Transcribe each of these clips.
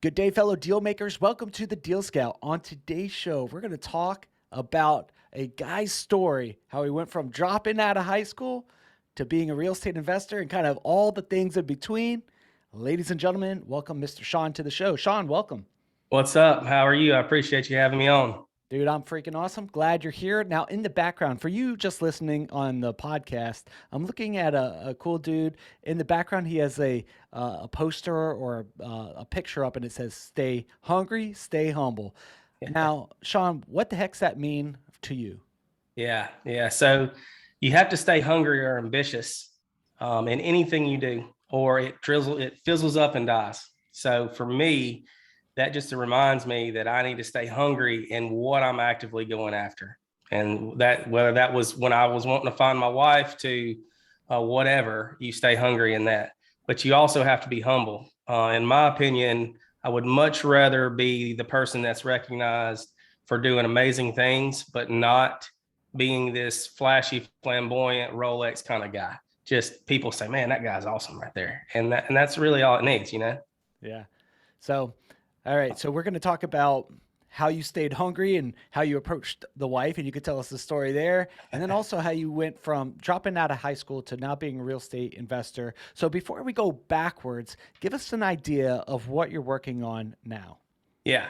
Good day, fellow deal makers. Welcome to the Deal Scout. On today's show, we're going to talk about a guy's story, how he went from dropping out of high school to being a real estate investor and kind of all the things in between. Ladies and gentlemen, welcome Mr. Sean to the show. Sean, welcome. What's up? How are you? I appreciate you having me on. Dude, I'm freaking awesome. Glad you're here. Now, in the background, for you just listening on the podcast, I'm looking at a cool dude. In the background, he has a poster or a picture up, and it says, "Stay hungry, stay humble." Now, Sean, what the heck's that mean to you? Yeah. So you have to stay hungry or ambitious in anything you do, or it fizzles up and dies. So for me, that just reminds me that I need to stay hungry in what I'm actively going after. And that whether that was when I was wanting to find my wife to whatever, you stay hungry in that. But you also have to be humble. In my opinion, I would much rather be the person that's recognized for doing amazing things, but not being this flashy, flamboyant Rolex kind of guy. Just people say, man, that guy's awesome right there. And that's really all it needs, you know? Yeah. So, all right. So we're going to talk about how you stayed hungry and how you approached the wife, and you could tell us the story there. And then also how you went from dropping out of high school to now being a real estate investor. So before we go backwards, give us an idea of what you're working on now. Yeah.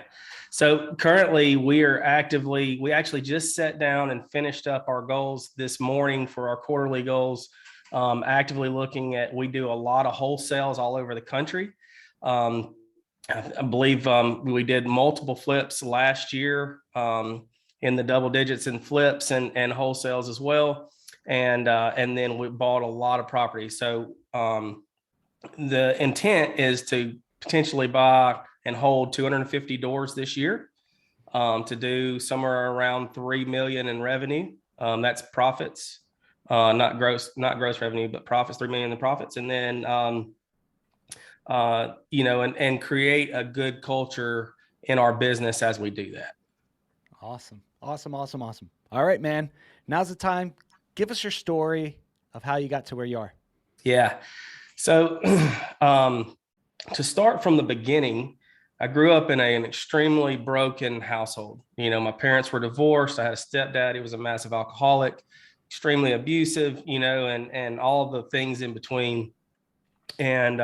So currently we actually just sat down and finished up our goals this morning for our quarterly goals. Actively looking at, we do a lot of wholesales all over the country. I believe we did multiple flips last year in the double digits in flips and wholesales as well. And then we bought a lot of property. So the intent is to potentially buy and hold 250 doors this year to do somewhere around 3 million in revenue. That's profits, not gross revenue, but profits, 3 million in profits. And then, and create a good culture in our business as we do that. Awesome. Awesome. Awesome. Awesome. All right, man. Now's the time. Give us your story of how you got to where you are. Yeah. So to start from the beginning, I grew up in an extremely broken household. You know, my parents were divorced. I had a stepdad. He was a massive alcoholic, extremely abusive, and all the things in between. And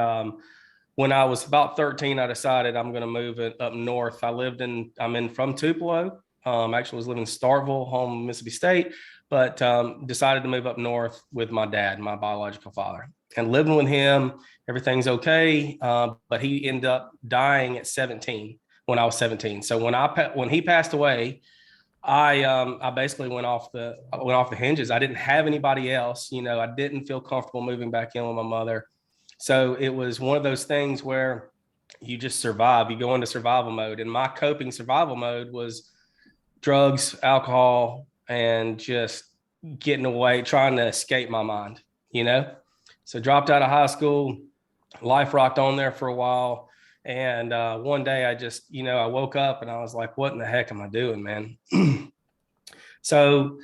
when I was about 13, I decided I'm going to move it up north. I'm in from Tupelo. Actually was living in Starkville, home Mississippi State, but decided to move up north with my dad, my biological father, and living with him. Everything's okay, but he ended up dying at 17 when I was 17. So when he passed away, I basically went off the hinges. I didn't have anybody else. I didn't feel comfortable moving back in with my mother. So it was one of those things where you just survive. You go into survival mode. And my coping survival mode was drugs, alcohol, and just getting away, trying to escape my mind. So dropped out of high school, life rocked on there for a while. And one day I woke up and I was like, what in the heck am I doing, man? So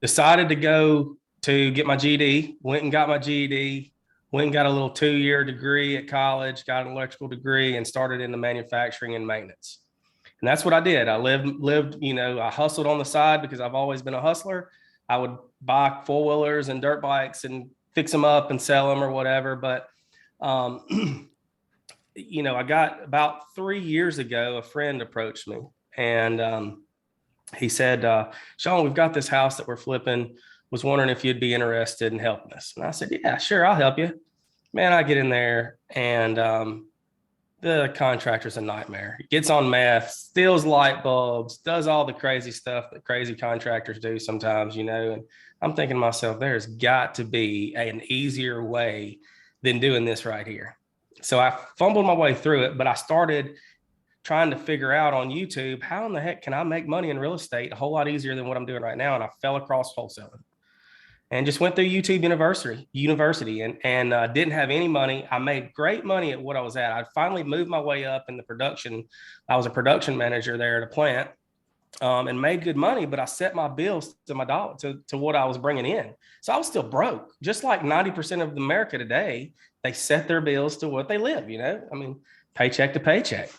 decided to go to get my GED, went and got my GED, went and got a little 2-year degree at college, got an electrical degree, and started into manufacturing and maintenance. And that's what I did. I lived, I hustled on the side because I've always been a hustler. I would buy 4-wheelers and dirt bikes and fix them up and sell them or whatever. But, I got about 3 years ago, a friend approached me and he said, Sean, we've got this house that we're flipping. Was wondering if you'd be interested in helping us. And I said, yeah, sure, I'll help you. Man, I get in there and the contractor's a nightmare. He gets on meth, steals light bulbs, does all the crazy stuff that crazy contractors do sometimes, and I'm thinking to myself, there's got to be an easier way than doing this right here. So I fumbled my way through it, but I started trying to figure out on YouTube, how in the heck can I make money in real estate a whole lot easier than what I'm doing right now? And I fell across wholesaling and just went through YouTube university and didn't have any money. I made great money at what I was at. I finally moved my way up in the production. I was a production manager there at a plant and made good money, but I set my bills to my dollar to what I was bringing in. So I was still broke, just like 90% of America today. They set their bills to what they live, I mean, paycheck to paycheck.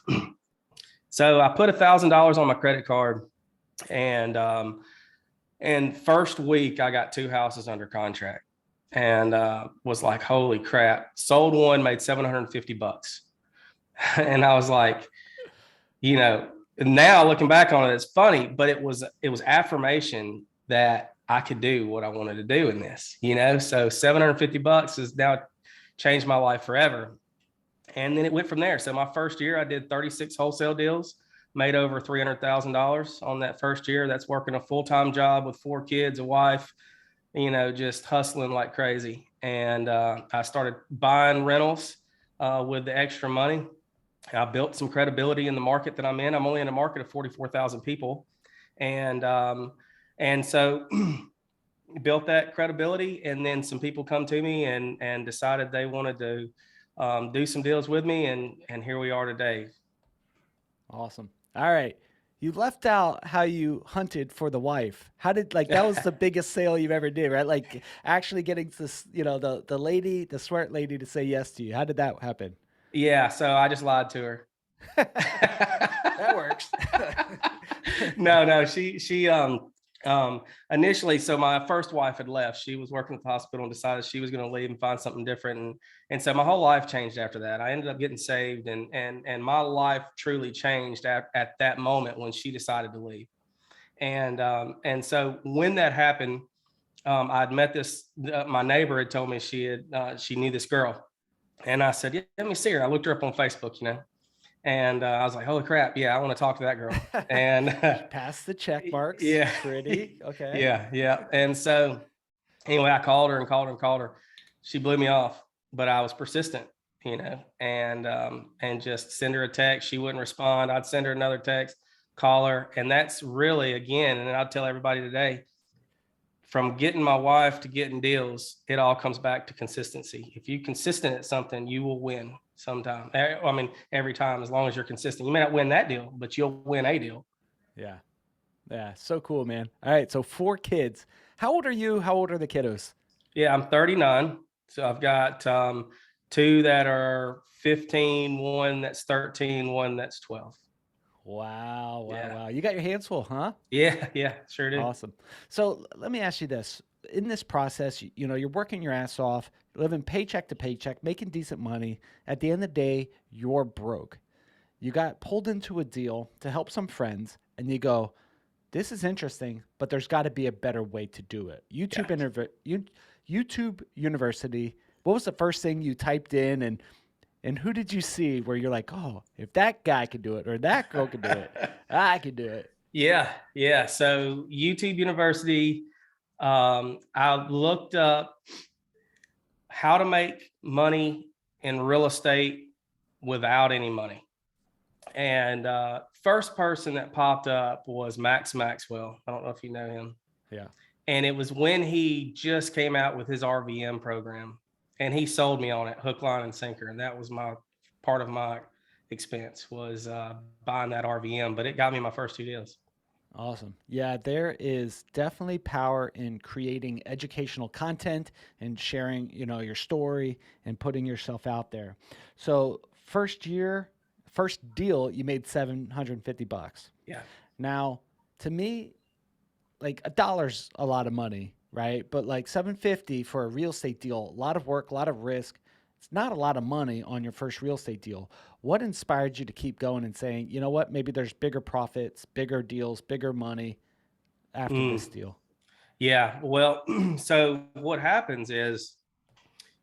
So I put $1,000 on my credit card, and first week I got 2 houses under contract, and was like, holy crap! Sold one, made $750, and I was like, now looking back on it, it's funny, but it was affirmation that I could do what I wanted to do in this. So $750 has now changed my life forever. And then it went from there. So my first year, I did 36 wholesale deals, made over $300,000 on that first year. That's working a full-time job with 4 kids, a wife, just hustling like crazy. And I started buying rentals with the extra money. I built some credibility in the market that I'm in. I'm only in a market of 44,000 people. And so built that credibility, and then some people come to me and decided they wanted to do some deals with me, and here we are today. Awesome. All right. You left out how you hunted for the wife. How did like that was the biggest sale you've ever did, right? Like actually getting this, the lady, the smart lady to say yes to you. How did that happen? Yeah, so I just lied to her. That works. No, she initially, so my first wife had left. She was working at the hospital and decided she was going to leave and find something different. And so my whole life changed after that. I ended up getting saved, and my life truly changed at that moment when she decided to leave. And so when that happened, I'd met my neighbor had told me she knew this girl. And I said, yeah, let me see her. I looked her up on Facebook, and I was like, holy crap, yeah, I want to talk to that girl. And Pass the check marks. yeah, Pretty. Okay. yeah. And so anyway, I called her and called her and called her. She blew me off, but I was persistent, and just send her a text. She wouldn't respond. I'd send her another text, call her. And that's really, again, and I'll tell everybody today, from getting my wife to getting deals, it all comes back to consistency. If you're consistent at something, you will win sometime. I mean, every time, as long as you're consistent. You may not win that deal, but you'll win a deal. Yeah. Yeah. So cool, man. All right. So 4 kids. How old are you? How old are the kiddos? Yeah, I'm 39. So I've got 2 that are 15, one that's 13, one that's 12. Wow. Wow. Yeah. Wow. You got your hands full, huh? Yeah, sure do. Awesome. So let me ask you this. In this process, you're working your ass off, living paycheck to paycheck, making decent money. At the end of the day, you're broke. You got pulled into a deal to help some friends, and you go, this is interesting, but there's got to be a better way to do it. Yeah. YouTube University. What was the first thing you typed in, and who did you see where you're like, oh, if that guy could do it or that girl could do it, I could do it. Yeah. So YouTube University, I looked up how to make money in real estate without any money. And first person that popped up was Max Maxwell. I don't know if you know him. Yeah. And it was when he just came out with his RVM program, and he sold me on it, hook, line, and sinker. And that was my part of my expense was buying that RVM, but it got me my first 2 deals. Awesome. Yeah, there is definitely power in creating educational content and sharing, your story and putting yourself out there. So, first deal, you made $750. Yeah. Now, to me, like $1's a lot of money, right? But like 750 for a real estate deal, a lot of work, a lot of risk. It's not a lot of money on your first real estate deal. What inspired you to keep going and saying, you know what, maybe there's bigger profits, bigger deals, bigger money after this Mm, deal? yeah. Well, so what happens is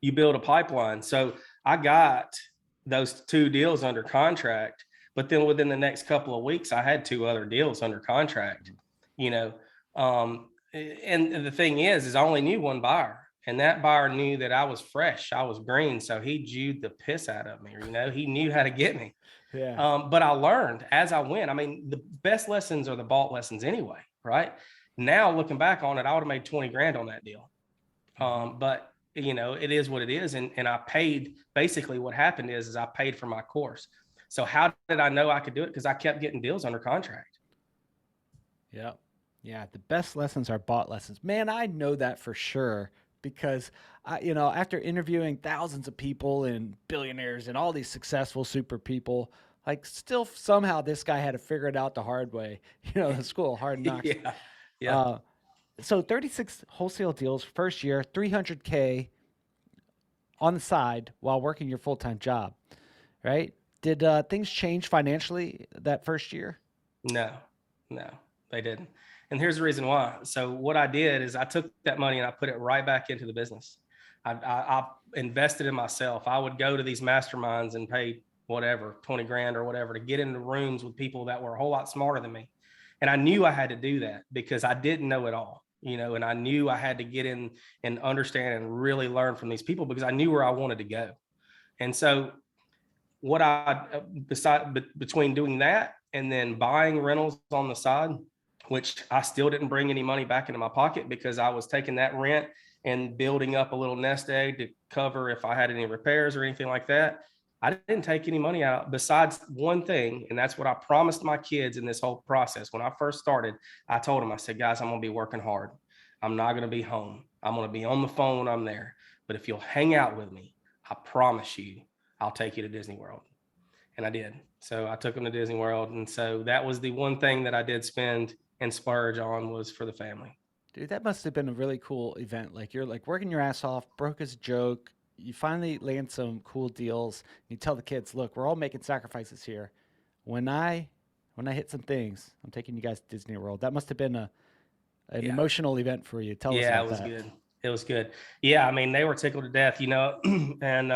you build a pipeline. So I got those 2 deals under contract, but then within the next couple of weeks, I had 2 other deals under contract, you know. And the thing is I only knew one buyer, and that buyer knew that I was fresh, I was green. So he jewed the piss out of me, he knew how to get me. Yeah. But I learned as I went. I mean, the best lessons are the bought lessons anyway, right? Now looking back on it, I would have made 20 grand on that deal. Mm-hmm. But it is what it is. And I paid, basically what happened is I paid for my course. So how did I know I could do it? Because I kept getting deals under contract. Yeah. Yeah. The best lessons are bought lessons. Man, I know that for sure because after interviewing thousands of people and billionaires and all these successful super people, like still somehow this guy had to figure it out the hard way. The school of hard knocks. Yeah. Yeah. Uh, so 36 wholesale deals first year, 300K on the side while working your full-time job, right? Did things change financially that first year? No, no, they didn't. And here's the reason why. So what I did is I took that money and I put it right back into the business. I invested in myself. I would go to these masterminds and pay whatever, 20 grand or whatever to get into rooms with people that were a whole lot smarter than me. And I knew I had to do that because I didn't know it all, and I knew I had to get in and understand and really learn from these people because I knew where I wanted to go. And so what I between doing that and then buying rentals on the side, which I still didn't bring any money back into my pocket because I was taking that rent and building up a little nest egg to cover if I had any repairs or anything like that. I didn't take any money out besides one thing, and that's what I promised my kids in this whole process. When I first started, I told them, I said, guys, I'm going to be working hard. I'm not going to be home. I'm going to be on the phone when I'm there. But if you'll hang out with me, I promise you, I'll take you to Disney World. And I did. So I took them to Disney World. And so that was the one thing that I did spend and splurge on was for the family. Dude, that must have been a really cool event. Like you're like working your ass off, broke as a joke. You finally land some cool deals. You tell the kids, look, we're all making sacrifices here. When I when I hit some things, I'm taking you guys to Disney World. That must have been an Yeah. emotional event for you. Tell us Yeah, it about was that. good. It was good. Yeah. I mean, they were tickled to death, and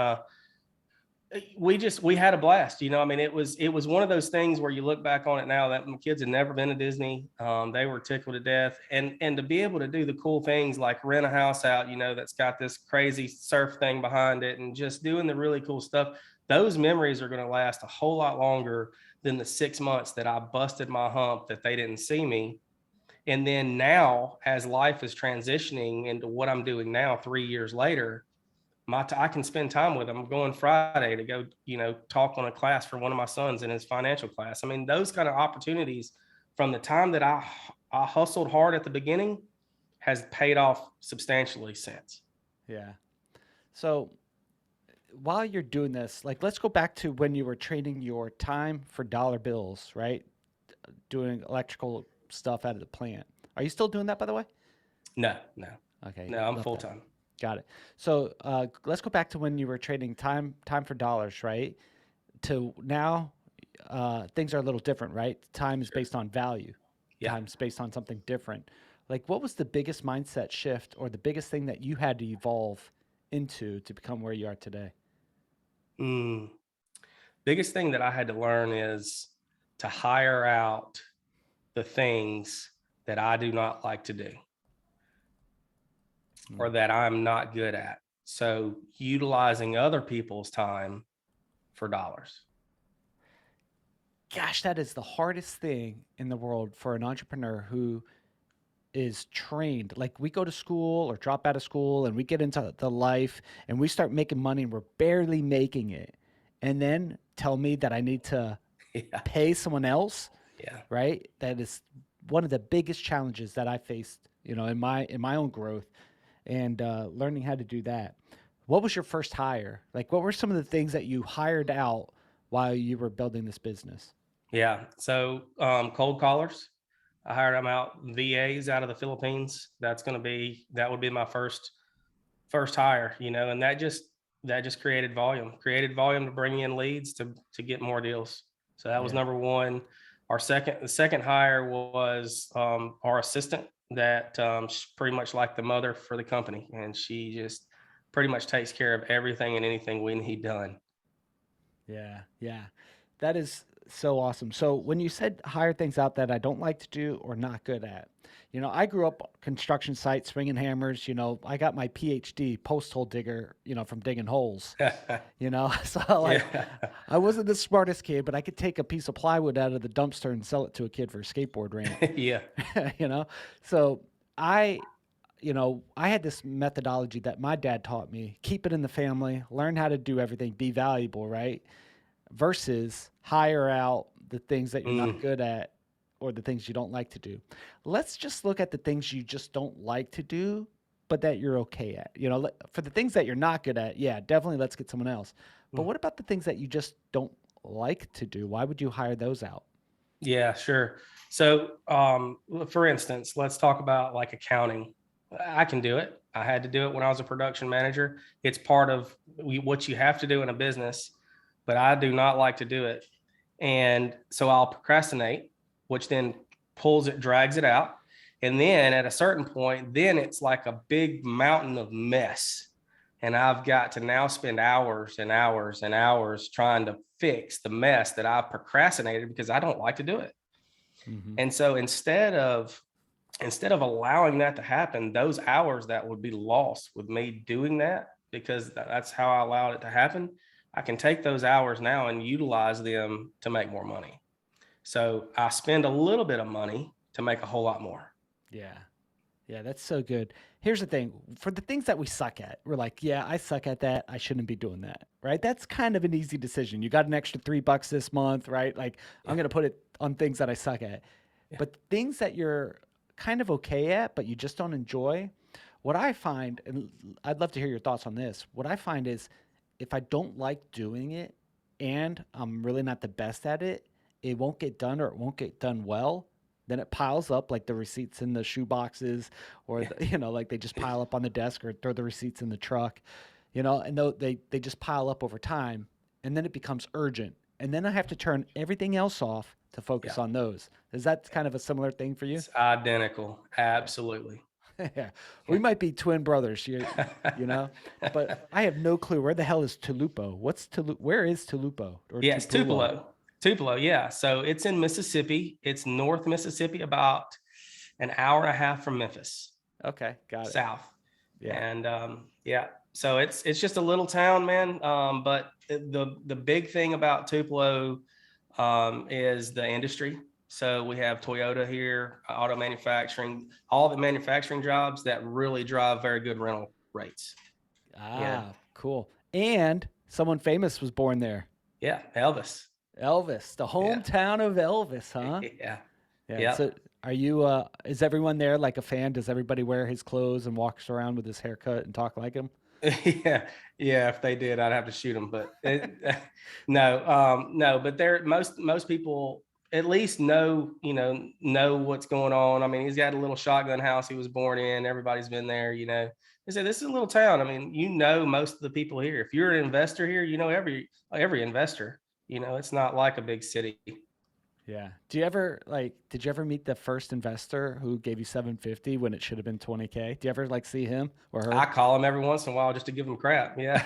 we had a blast. I mean, it was one of those things where you look back on it now that my kids had never been to Disney. They were tickled to death, and to be able to do the cool things like rent a house out, that's got this crazy surf thing behind it, and just doing the really cool stuff. Those memories are going to last a whole lot longer than the 6 months that I busted my hump that they didn't see me. And then now, as life is transitioning into what I'm doing now, 3 years later, I can spend time with them. I'm going Friday to go, talk on a class for one of my sons in his financial class. I mean, those kind of opportunities from the time that I hustled hard at the beginning has paid off substantially since. Yeah. So while you're doing this, like let's go back to when you were trading your time for dollar bills, right? Doing electrical stuff out of the plant. Are you still doing that, by the way? No, no, Okay, no, I'm left full that. time. Got it. So let's go back to when you were trading time for dollars, right? To now, things are a little different, right? Time is Sure. based on value. Yeah. Time's based on something different. Like, what was the biggest mindset shift or the biggest thing that you had to evolve into to become where you are today? Mm. Biggest thing that I had to learn is to hire out the things that I do not like to do or Hmm. that I'm not good at. So utilizing other people's time for dollars. Gosh, that is the hardest thing in the world for an entrepreneur who is trained. Like we go to school or drop out of school and we get into the life and we start making money and we're barely making it. And then tell me that I need to Yeah. pay someone else, Yeah. right? That is one of the biggest challenges that I faced, in my own growth and learning how to do that. What was your first hire? Like, what were some of the things that you hired out while you were building this business? Yeah. So cold callers. I hired them out, VAs out of the Philippines. That would be my first hire, and that just created volume to bring in leads to get more deals. So that was Yeah. number one. The second hire was our assistant that she's pretty much like the mother for the company, and she just pretty much takes care of everything and anything we need done. Yeah, yeah. That is so awesome. So when you said hire things out that I don't like to do or not good at, I grew up construction site swinging hammers. I got my PhD post hole digger, from digging holes. So like Yeah. I wasn't the smartest kid, but I could take a piece of plywood out of the dumpster and sell it to a kid for a skateboard ramp. Yeah. you know, so I I had this methodology that my dad taught me keep it in the family, learn how to do everything, be valuable, right? Versus hire out the things that you're not Mm, good at or the things you don't like to do. Let's just look at the things you just don't like to do, but that you're okay at. For the things that you're not good at, yeah, definitely let's get someone else. But Mm. what about the things that you just don't like to do? Why would you hire those out? Yeah, sure. So, for instance, let's talk about like accounting. I can do it. I had to do it when I was a production manager. It's part of what you have to do in a business, but I do not like to do it. And so I'll procrastinate, which then drags it out. And then at a certain point, then it's like a big mountain of mess. And I've got to now spend hours and hours and hours trying to fix the mess that I procrastinated because I don't like to do it. Hmm. And so instead of allowing that to happen, those hours that would be lost with me doing that, because that's how I allowed it to happen, I can take those hours now and utilize them to make more money. So I spend a little bit of money to make a whole lot more. Yeah. Yeah, that's so good. Here's the thing for the things that we suck at, we're like, yeah, I suck at that. I shouldn't be doing that. Right. That's kind of an easy decision. You got an extra $3 this month, right? Like, I'm Yeah. going to put it on things that I suck at. Yeah. But things that you're kind of okay at, but you just don't enjoy, what I find, and I'd love to hear your thoughts on this, what I find is if I don't like doing it and I'm really not the best at it, it won't get done or it won't get done well. Then it piles up like the receipts in the shoe boxes, or Yeah. like they just pile up on the desk or throw the receipts in the truck, and they just pile up over time, and then it becomes urgent, and then I have to turn everything else off to focus Yeah. on those. Is that kind of a similar thing for you? It's identical. Absolutely. Yeah, we Yeah. might be twin brothers, you know, but I have no clue where the hell is Tulupo. Where is Tulupo or Yeah, it's Tupelo? Tupelo. Tupelo, yeah. So it's in Mississippi. It's North Mississippi, about an hour and a half from Memphis, Okay, got it. south. Yeah. And yeah, so it's just a little town, man. But the big thing about Tupelo is the industry. So we have Toyota here, auto manufacturing, all the manufacturing jobs that really drive very good rental rates. You know, Ah, cool. And someone famous was born there. yeah, Elvis. Elvis, the Yeah, hometown of Elvis, huh? yeah, Yeah. yeah. So is everyone there like a fan? Does everybody wear his clothes and walks around with his haircut and talk like him? Yeah, yeah. If they did, I'd have to shoot them. But no, no. But they're most people at least know what's going on. I mean, he's got a little shotgun house he was born in. Everybody's been there. They say this is a little town. I mean, most of the people here. If you're an investor here, you know every investor. It's not like a big city. Yeah. Did you ever meet the first investor who gave you 750 when it should have been 20K? Do you ever like see him or I her? call them every once in a while just to give them crap. Yeah.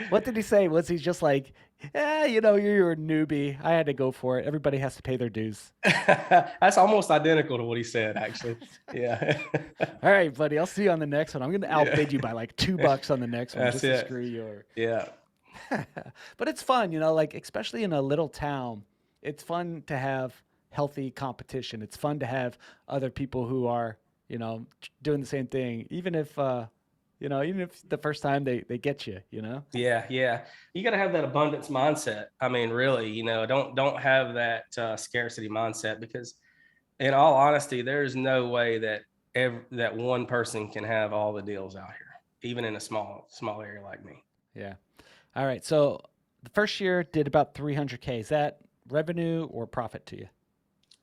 What did he say? Was he just like, yeah, you're a newbie. I had to go for it. Everybody has to pay their dues. That's almost identical to what he said, actually. Yeah. All right, buddy. I'll see you on the next one. I'm going to Yeah. outbid you by like $2 on the next one That's just to it. screw you. Yeah. But it's fun, like especially in a little town, it's fun to have healthy competition. It's fun to have other people who are, doing the same thing, even if the first time they get you. Yeah. Yeah. You got to have that abundance mindset. I mean, really, don't have that scarcity mindset, because in all honesty, there's no way that one person can have all the deals out here, even in a small area like me. Yeah. All right. So the first year did about 300K. Is that revenue or profit to you?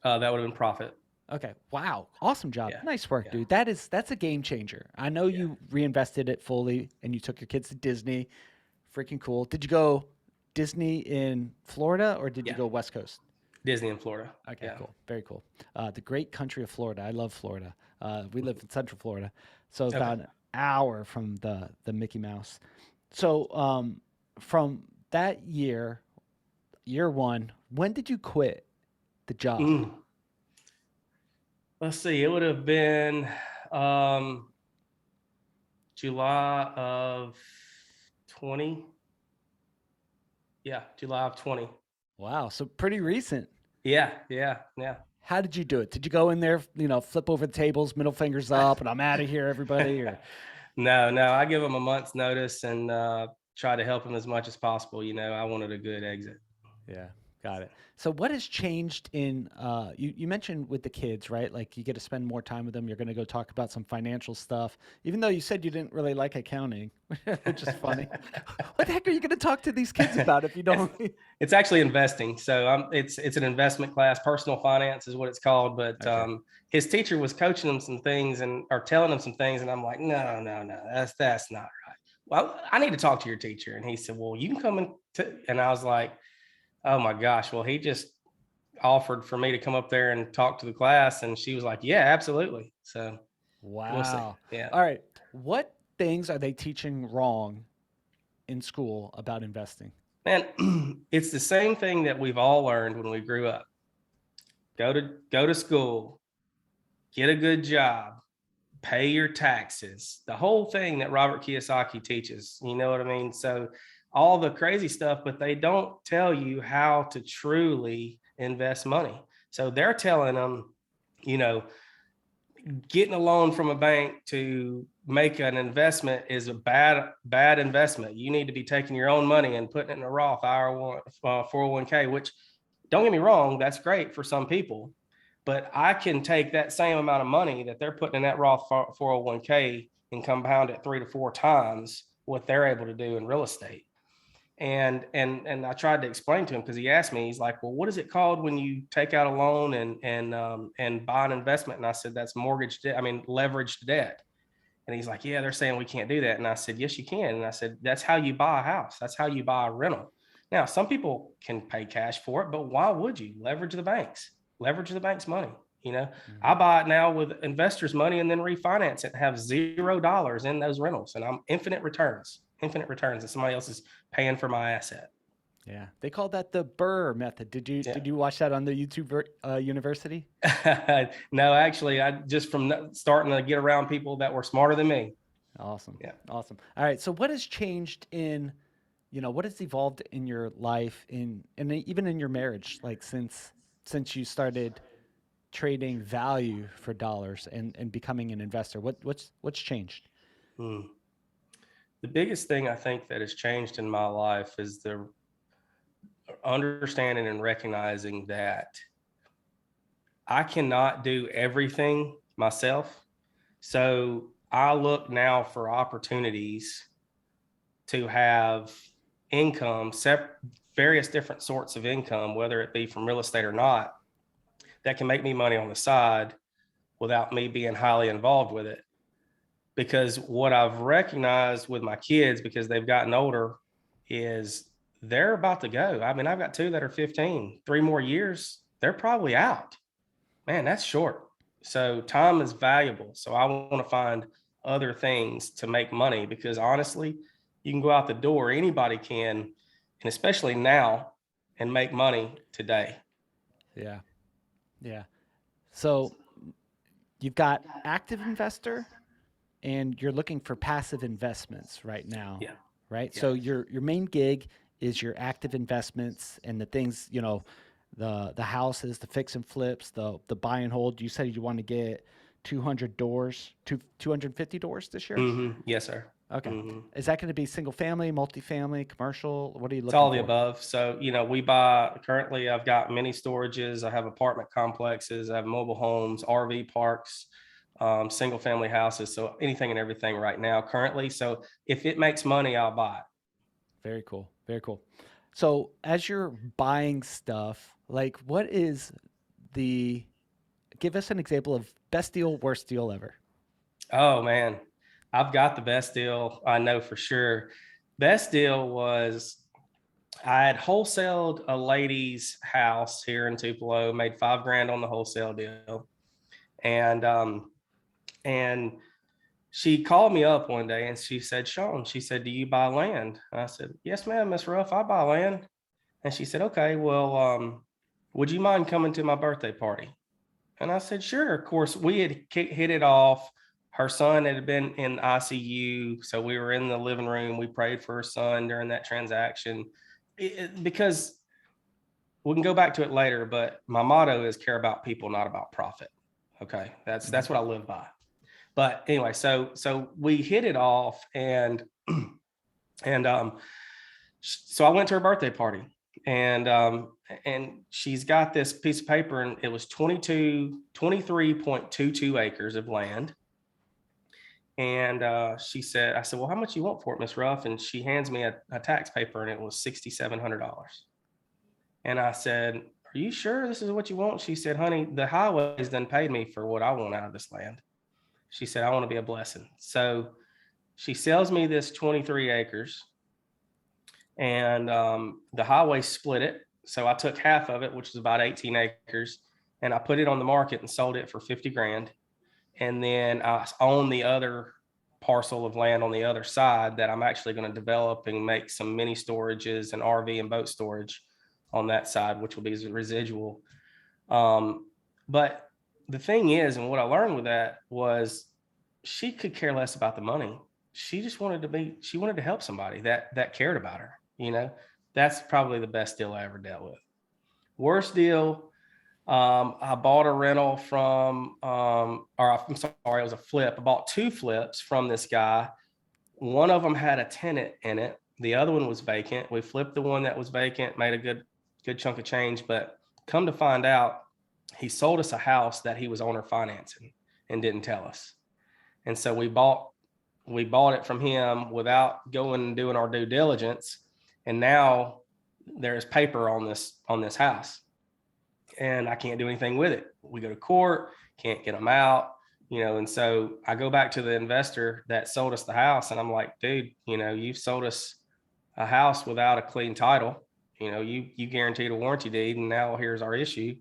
That would have been profit. Okay. Wow. Awesome job. Yeah. Nice work, Yeah. dude. That's a game changer. I know Yeah. you reinvested it fully and you took your kids to Disney. Freaking cool. Did you go Disney in Florida or did you Yeah. go West Coast? Disney in Florida. Okay, Yeah. cool. Very cool. The great country of Florida. I love Florida. We live in Central Florida, so Okay. about an hour from the Mickey Mouse. So from that year one, when did you quit the job? Mm. Let's see. It would have been um, July of 20. Yeah, July of 20. Wow, so pretty recent. Yeah, yeah, yeah. How did you do it? Did you go in there, flip over the tables, middle fingers up, and I'm out of here, everybody? Or No, no, I give them a month's notice and try to help them as much as possible. I wanted a good exit. yeah, Got it. So what has changed in you mentioned with the kids, right? Like you get to spend more time with them. You're going to go talk about some financial stuff, even though you said you didn't really like accounting, which is funny. What the heck are you going to talk to these kids about if you it's, don't? it's actually investing. So it's an investment class. Personal finance is what it's called. But Okay. his teacher was coaching him some things and or telling him some things, and I'm like, no, no, no, that's not right. Well, I need to talk to your teacher. And he said, well, you can come in. And I was like, oh my gosh. Well, he just offered for me to come up there and talk to the class, and she was like, yeah, absolutely. So we'll see. Wow. Yeah. All right. What things are they teaching wrong in school about investing? Man, it's the same thing that we've all learned when we grew up. Go to school, get a good job, pay your taxes. The whole thing that Robert Kiyosaki teaches, you know what I mean? So all the crazy stuff, but they don't tell you how to truly invest money. So they're telling them, you know, getting a loan from a bank to make an investment is a bad investment. You need to be taking your own money and putting it in a Roth IRA, 401k, which don't get me wrong, that's great for some people, but I can take that same amount of money that they're putting in that Roth 401k and compound it 3 to 4 times what they're able to do in real estate. And I tried to explain to him because he asked me, he's like, well, what is it called when you take out a loan and buy an investment? And I said, that's mortgage debt. I mean, leveraged debt. And he's like, yeah, they're saying we can't do that. And I said, yes, you can. And I said, that's how you buy a house. That's how you buy a rental. Now, some people can pay cash for it, but why would you leverage the banks? Leverage the bank's money. You know, I Mhm. buy it now with investors' money and then refinance it and have $0 in those rentals. And I'm infinite returns, and somebody else is paying for my asset. Yeah. They call that the Burr method. Yeah. Did you watch that on the University? No, actually, I just from starting to get around people that were smarter than me. Awesome. Yeah. Awesome. All right. So what has changed in, what has evolved in your life even in your marriage, like since you started trading value for dollars and becoming an investor? What's changed? Hmm. The biggest thing I think that has changed in my life is the understanding and recognizing that I cannot do everything myself. So I look now for opportunities to have income, various different sorts of income, whether it be from real estate or not, that can make me money on the side without me being highly involved with it. Because what I've recognized with my kids, because they've gotten older, is they're about to go. I mean, I've got two that are 15, 3 more years, they're probably out. Man, that's short. So time is valuable. So I want to find other things to make money because honestly, you can go out the door, anybody can, and especially now, and make money today. Yeah. Yeah. So you've got active investor and you're looking for passive investments right now, Yeah. right? Yeah. So your main gig is your active investments and the things, the houses, the fix and flips, the buy and hold. You said you want to get 200 doors, 250 doors this year? Yes, sir. Okay. hmm Is that going to be single family, multifamily, commercial? What are you It's looking all the for? above. So, we buy currently, I've got mini storages, I have apartment complexes, I have mobile homes, RV parks, single family houses. So anything and everything right now currently. So if it makes money, I'll buy it. Very cool. Very cool. So as you're buying stuff, like what is the give us an example of best deal, worst deal ever. Oh man, I've got the best deal. I know for sure. Best deal was I had wholesaled a lady's house here in Tupelo, made 5 grand on the wholesale deal. And, and she called me up one day and she said, Sean, she said, do you buy land? And I said, yes, ma'am, Miss Ruff, I buy land. And she said, okay, well, would you mind coming to my birthday party? And I said, sure. Of course, we had hit it off. Her son had been in ICU. So we were in the living room. We prayed for her son during that transaction because we can go back to it later. But my motto is care about people, not about profit. Okay. Mhm. That's what I live by. But anyway, so we hit it off and so I went to her birthday party and she's got this piece of paper, and it was 23.22 acres of land. And she said, I said, well, how much you want for it, Miss Ruff? And she hands me a tax paper, and it was $6,700. And I said, are you sure this is what you want? She said, honey, the highways done paid me for what I want out of this land. She said, I want to be a blessing. So she sells me this 23 acres, and the highway split it. So I took half of it, which is about 18 acres, and I put it on the market and sold it for 50 grand. And then I own the other parcel of land on the other side that I'm actually going to develop and make some mini storages and RV and boat storage on that side, which will be residual. But the thing is, and what I learned with that was, she could care less about the money. She just she wanted to help somebody that cared about her. That's probably the best deal I ever dealt with. Worst deal, I bought a rental from, or I'm sorry, it was a flip. I bought 2 flips from this guy. One of them had a tenant in it. The other one was vacant. We flipped the one that was vacant, made a good chunk of change, but come to find out, he sold us a house that he was owner financing and didn't tell us. And so we bought it from him without going and doing our due diligence. And now there's paper on this house, and I can't do anything with it. We go to court, can't get them out, and so I go back to the investor that sold us the house, and I'm like, dude, you've sold us a house without a clean title. You guaranteed a warranty deed, and now here's our issue.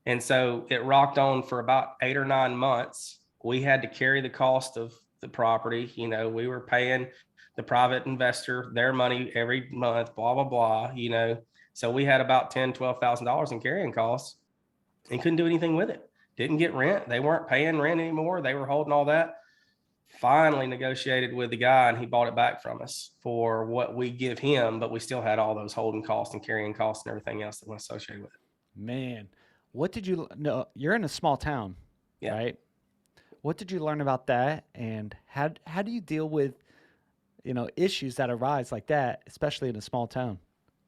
And so it rocked on for about 8 or 9 months. We had to carry the cost of the property. We were paying the private investor their money every month, blah, blah, blah, So we had about $10,000, $12,000 in carrying costs and couldn't do anything with it. Didn't get rent. They weren't paying rent anymore. They were holding all that. Finally negotiated with the guy, and he bought it back from us for what we give him, but we still had all those holding costs and carrying costs and everything else that was associated with it. Man, what did you know? You're in a small town, Yeah. right? What did you learn about that, and how do you deal with issues that arise like that, especially in a small town?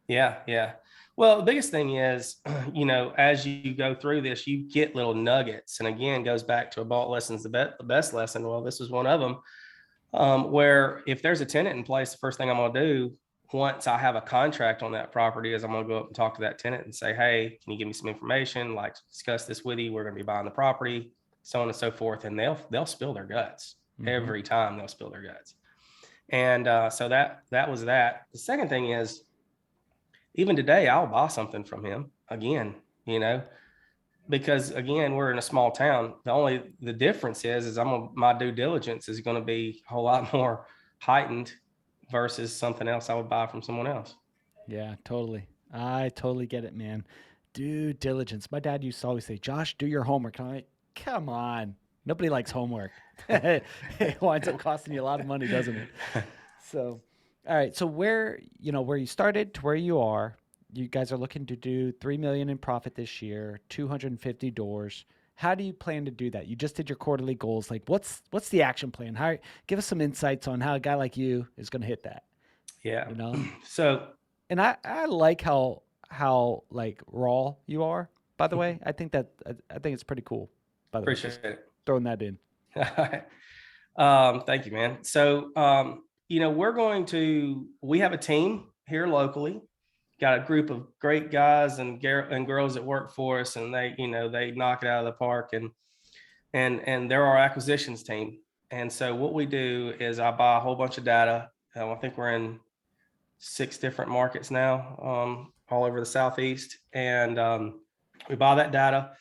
Yeah, yeah. Well, the biggest thing is, as you go through this, you get little nuggets. And again, goes back to a bought lesson's the best lesson. Well, this was one of them, where if there's a tenant in place, the first thing I'm going to do once I have a contract on that property is I'm going to go up and talk to that tenant and say, hey, can you give me some information? Like, discuss this with you. We're going to be buying the property, so on and so forth. And they'll spill their guts. Mm-hmm. Every time they'll spill their guts. And so that was that. The second thing is, even today, I'll buy something from him again, because again, we're in a small town. The difference is my due diligence is going to be a whole lot more heightened versus something else I would buy from someone else. Yeah, totally. I totally get it, man. Due diligence. My dad used to always say, Josh, do your homework. And I'm like, come on. Nobody likes homework. It winds up costing you a lot of money, doesn't it? So, all right. So where you started to where you are, you guys are looking to do 3 million in profit this year, 250 doors. How do you plan to do that? You just did your quarterly goals. Like what's the action plan? Give us some insights on how a guy like you is going to hit that. Yeah. You know? So, And I like how like raw you are, by the way. I think it's pretty cool, by the way. appreciate it. Throwing that in. Thank you, man. So, we have a team here locally, got a group of great guys and girls that work for us, and they knock it out of the park, and they're our acquisitions team. And so what we do is I buy a whole bunch of data. I think we're in 6 different markets now, all over the Southeast. And we buy that data,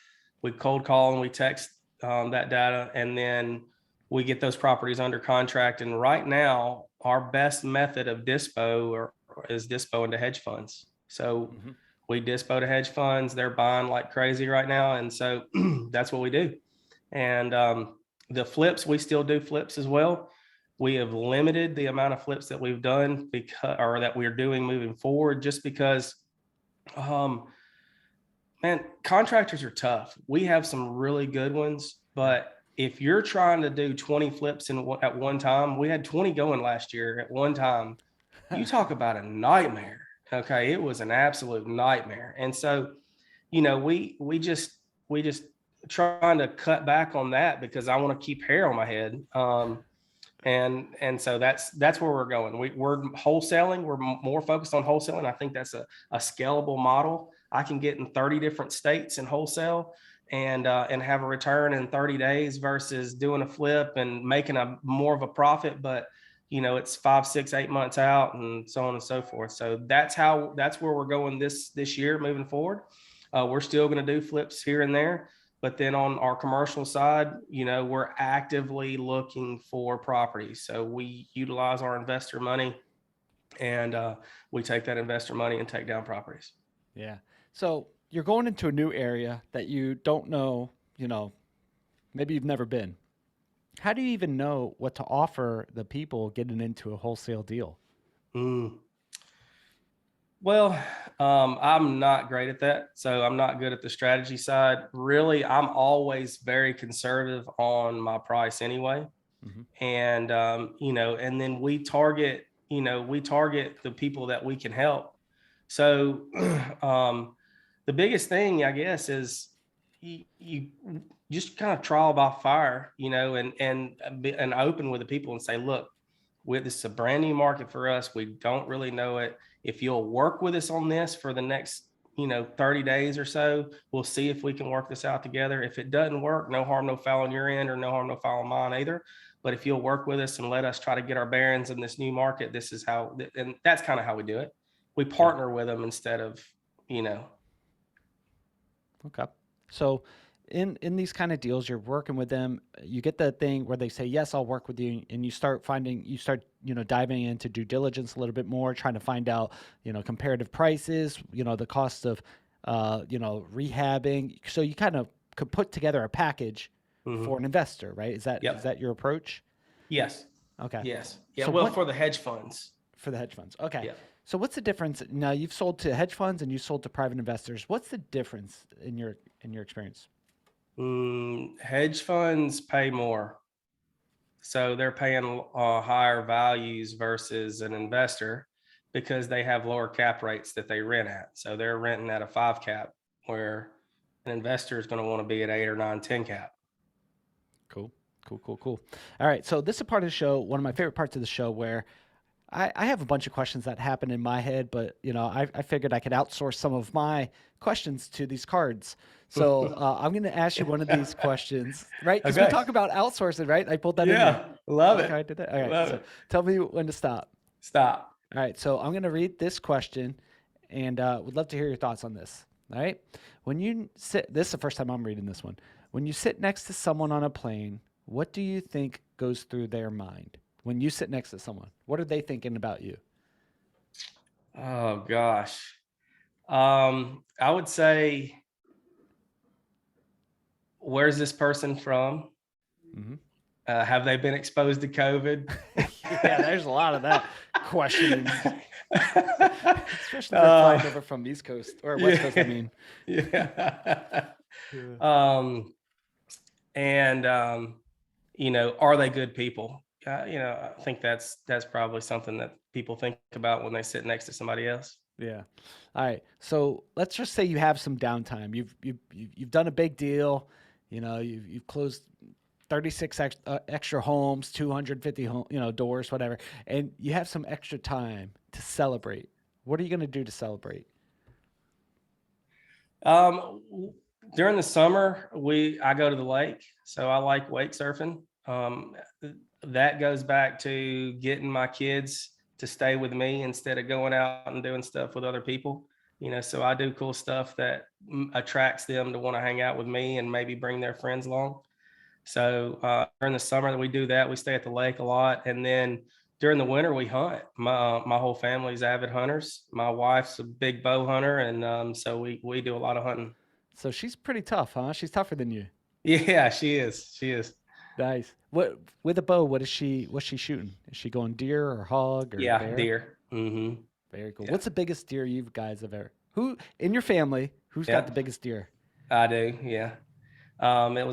we cold call and we text that data, and then we get those properties under contract. And right now, our best method of dispo is dispo into hedge funds. So we dispo to hedge funds. They're buying like crazy right now. And so that's what we do. And the flips, we still do flips as well. We have limited the amount of flips that we've done that we're doing moving forward, just because, man, contractors are tough. We have some really good ones, but if you're trying to do 20 flips at one time, we had 20 going last year at one time. You talk about a nightmare. Okay, it was an absolute nightmare. And so, we just trying to cut back on that because I want to keep hair on my head. And so that's where we're going. We're wholesaling. We're more focused on wholesaling. I think that's a scalable model. I can get in 30 different states in wholesale and have a return in 30 days versus doing a flip and making a more of a profit. But it's 5, 6, 8 months out and so on and so forth. So that's where we're going this year moving forward. We're still going to do flips here and there. But then on our commercial side, we're actively looking for properties. So we utilize our investor money and we take that investor money and take down properties. Yeah. So you're going into a new area that you don't know, maybe you've never been. How do you even know what to offer the people getting into a wholesale deal? Mm. Well, I'm not great at that. So I'm not good at the strategy side. Really, I'm always very conservative on my price anyway. Hmm. And then we target the people that we can help. So the biggest thing, I guess, is you just kind of trial by fire, and open with the people and say, look, this is a brand new market for us. We don't really know it. If you'll work with us on this for the next 30 days or so, we'll see if we can work this out together. If it doesn't work, no harm, no foul on your end, or no harm, no foul on mine either. But if you'll work with us and let us try to get our bearings in this new market, this is how, and that's kind of how we do it. We Yeah. partner with them instead of, you know, Okay. So in these kind of deals, you're working with them. You get that thing where they say, "Yes, I'll work with you," and you start diving into due diligence a little bit more, trying to find out comparative prices, the cost of rehabbing. So you kind of could put together a package for mhm. an investor, right? Is that Yep. your approach? Yes. Okay. Yes. Yeah. So Well, what for the hedge funds. for the hedge funds? Okay. Yeah. So what's the difference? Now you've sold to hedge funds and you sold to private investors. What's the difference in your experience? Hedge funds pay more. So they're paying higher values versus an investor because they have lower cap rates that they rent at. So they're renting at a 5 cap where an investor is going to want to be at 8 or 9, 10 cap. Cool. Cool, cool, cool. All right. So this is a part of the show, one of my favorite parts of the show where I have a bunch of questions that happen in my head, but I figured I could outsource some of my questions to these cards. So I'm going to ask you one of these questions, right? Because we Okay. talk about outsourcing, right? I pulled that in there. Yeah. Love Okay, it. I did that. All right. Love So it. tell me when to stop. Stop. All right. So I'm going to read this question and would love to hear your thoughts on this. All right. When you sit, this is the first time I'm reading this one. When you sit next to someone on a plane, what do you think goes through their mind? When you sit next to someone, what are they thinking about you? Oh, gosh. I would say, where's this person from? Hmm. Have they been exposed to COVID? Yeah, there's a lot of that questioning, especially if they're uh, flying over from East Coast or West Coast. I yeah, mean, yeah. yeah. And are they good people? I think that's probably something that people think about when they sit next to somebody else. Yeah. All right. So let's just say you have some downtime. You've done a big deal. You've closed 36 extra homes, 250 doors, whatever, and you have some extra time to celebrate. What are you going to do to celebrate? During the summer, I go to the lake, so I like wake surfing. That goes back to getting my kids to stay with me instead of going out and doing stuff with other people. So I do cool stuff that attracts them to want to hang out with me and maybe bring their friends along. So during the summer, we do that. We stay at the lake a lot, and then during the winter, we hunt. My whole family's avid hunters. My wife's a big bow hunter, and so we do a lot of hunting. So she's pretty tough, huh? She's tougher than you. Yeah, she is. She is. Nice. What with a bow? What's she shooting? Is she going deer or hog or Yeah, bear? deer. Very cool. Yeah, What's the biggest deer you guys have ever? Who in your family? Who's got yeah, the biggest deer? I do. Yeah. It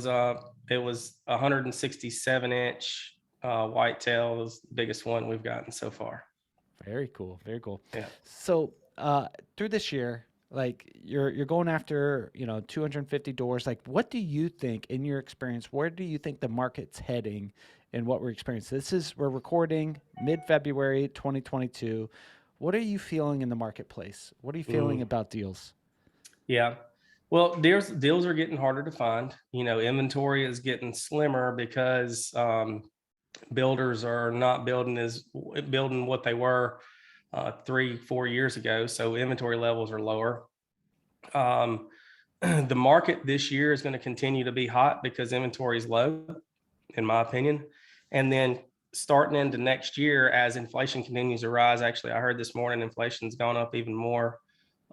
was 167-inch whitetail. It was the biggest one we've gotten so far. Very cool. Very cool. Yeah. So through this year, like you're going after, 250 doors. Like, what do you think, in your experience, where do you think the market's heading and what we're experiencing? We're recording mid-February 2022. What are you feeling in the marketplace? What are you feeling Mm, about deals? yeah. Well, deals are getting harder to find. Inventory is getting slimmer because builders are not building what they were 3, 4 years ago. So inventory levels are lower. Um, the market this year is going to continue to be hot because inventory is low, in my opinion. And then starting into next year, as inflation continues to rise, actually, I heard this morning inflation's gone up even more,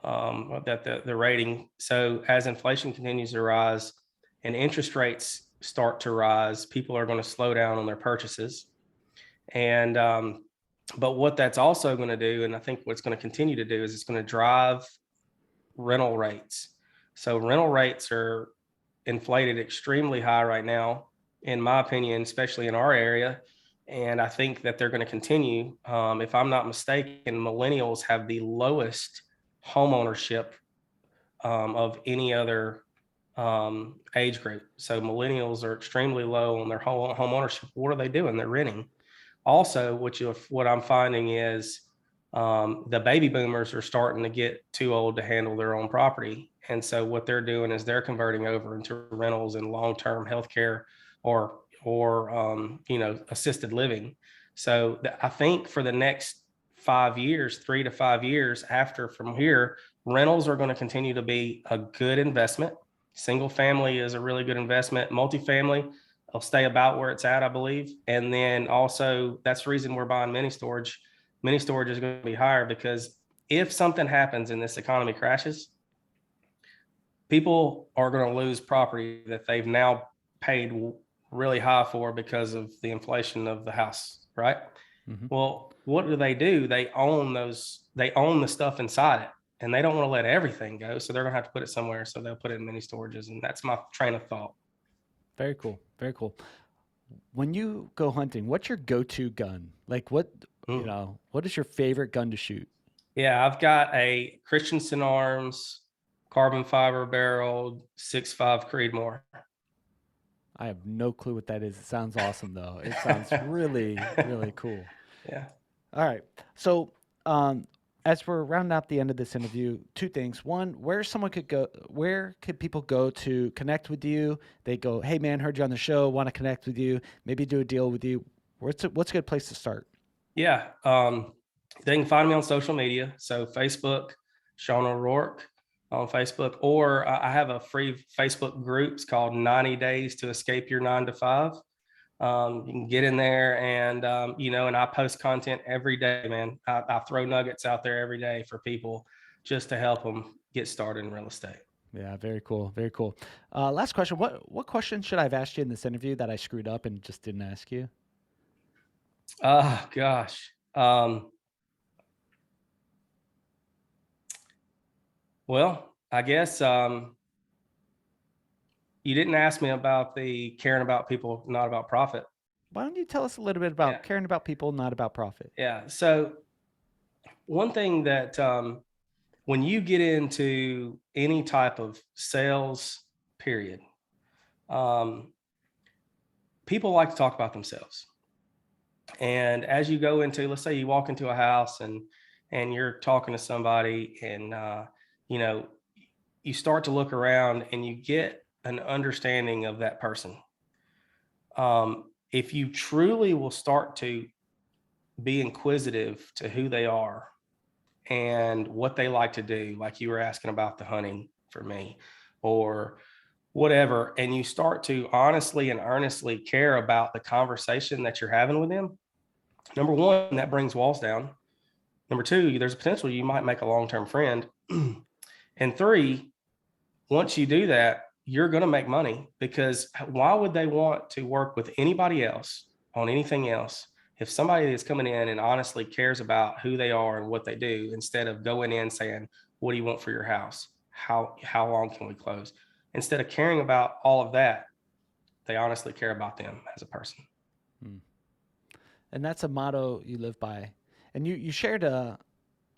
that the rating. So as inflation continues to rise and interest rates start to rise, people are going to slow down on their purchases. And but what that's also going to do, and I think what's going to continue to do, is it's going to drive rental rates. So rental rates are inflated extremely high right now, in my opinion, especially in our area. And I think that they're going to continue. If I'm not mistaken, millennials have the lowest home ownership of any other age group. So millennials are extremely low on their home ownership. What are they doing? They're renting. Also, what I'm finding is the baby boomers are starting to get too old to handle their own property, and so what they're doing is they're converting over into rentals and long-term healthcare or assisted living. So I think for the next 5 years, 3 to 5 years after from here, rentals are going to continue to be a good investment. Single family is a really good investment. Multifamily will stay about where it's at, I believe. And then also that's the reason we're buying mini storage. Mini storage is going to be higher because if something happens and this economy crashes, people are going to lose property that they've now paid really high for because of the inflation of the house, right? Hmm. Well, what do? They own the stuff inside it, and they don't want to let everything go. So they're going to have to put it somewhere. So they'll put it in mini storages. And that's my train of thought. Very cool. Very cool. When you go hunting, what's your go-to gun? Like, Mm. what is your favorite gun to shoot? Yeah, I've got a Christensen Arms carbon fiber barreled 6.5 Creedmoor. I have no clue what that is. It sounds awesome though. It sounds really, really cool. Yeah. All right. So, as we're rounding out the end of this interview, two things. One, where could people go to connect with you? They go, "Hey man, heard you on the show, want to connect with you, maybe do a deal with you." What's a good place to start? Yeah. They can find me on social media. So Facebook, Sean O'Rourke on Facebook, or I have a free Facebook group. It's called 90 Days to Escape Your 9 to 5. You can get in there and I post content every day, man. I throw nuggets out there every day for people just to help them get started in real estate. Yeah, very cool, very cool. Last question. What question should I have asked you in this interview that I screwed up and just didn't ask you? Oh gosh. Well, I guess you didn't ask me about the caring about people, not about profit. Why don't you tell us a little bit Yeah. about caring about people, not about profit? Yeah. So one thing that when you get into any type of sales period, um, people like to talk about themselves. And as you go into, let's say you walk into a house and you're talking to somebody and you know, you start to look around and you get an understanding of that person. If you truly will start to be inquisitive to who they are and what they like to do, like you were asking about the hunting for me, or whatever, and you start to honestly and earnestly care about the conversation that you're having with them, number one, that brings walls down. Number two, there's a potential you might make a long term friend. And three, once you do that, you're going to make money because why would they want to work with anybody else on anything else if somebody is coming in and honestly cares about who they are and what they do instead of going in saying, what do you want for your house? How long can we close? Instead of caring about all of that, they honestly care about them as a person. Hmm. And that's a motto you live by. And you shared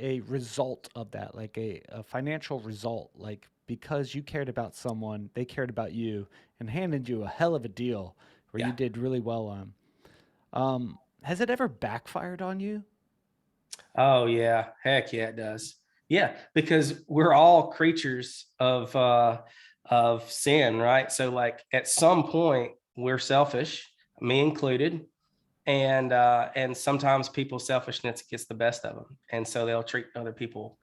a result of that, like a financial result, like because you cared about someone, they cared about you and handed you a hell of a deal where you Yeah. did really well on. Has it ever backfired on you? Oh yeah. Heck yeah, it does. Yeah, because we're all creatures of sin, right? So like at some point we're selfish, me included, and sometimes people's selfishness gets the best of them, and so they'll treat other people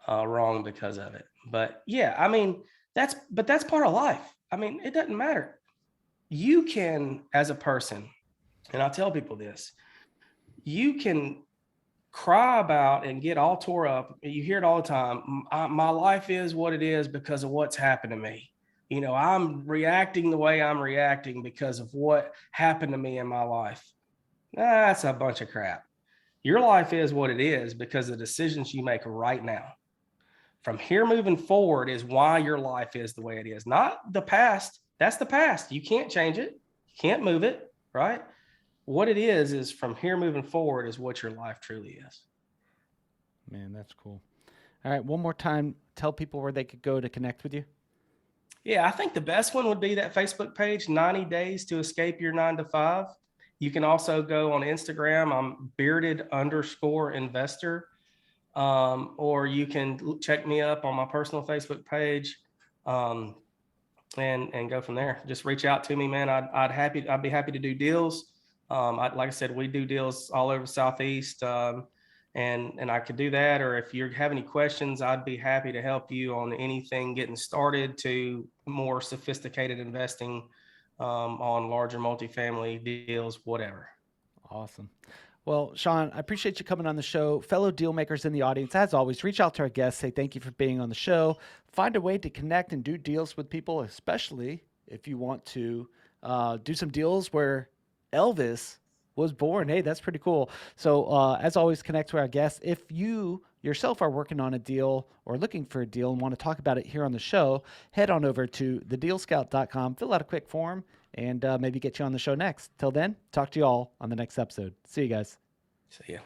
wrong because of it. But yeah, I mean that's part of life. I mean, it doesn't matter. You can, as a person, and I tell people this, you can cry about and get all tore up. You hear it all the time. My life is what it is because of what's happened to me. You know, I'm reacting the way I'm reacting because of what happened to me in my life. That's a bunch of crap. Your life is what it is because of the decisions you make right now. From here moving forward is why your life is the way it is, not the past. That's the past. You can't change it. You can't move it, right? What it is from here moving forward is what your life truly is. Man, that's cool. All right, one more time, tell people where they could go to connect with you. Yeah, I think the best one would be that Facebook page, 90 Days to Escape Your 9 to 5. You can also go on Instagram. I'm bearded_investor. Or you can check me up on my personal Facebook page. Um, and go from there. Just reach out to me, man. I'd be happy to do deals. Like I said, we do deals all over Southeast, and I could do that. Or if you have any questions, I'd be happy to help you on anything getting started to more sophisticated investing, on larger multifamily deals, whatever. Awesome. Well, Sean, I appreciate you coming on the show. Fellow deal makers in the audience, as always, reach out to our guests, say thank you for being on the show. Find a way to connect and do deals with people, especially if you want to do some deals where Elvis was born. Hey, that's pretty cool. So, as always, connect to our guests. If you yourself are working on a deal or looking for a deal and want to talk about it here on the show, head on over to thedealscout.com, fill out a quick form, and maybe get you on the show next. Till then, talk to you all on the next episode. See you guys. So yeah.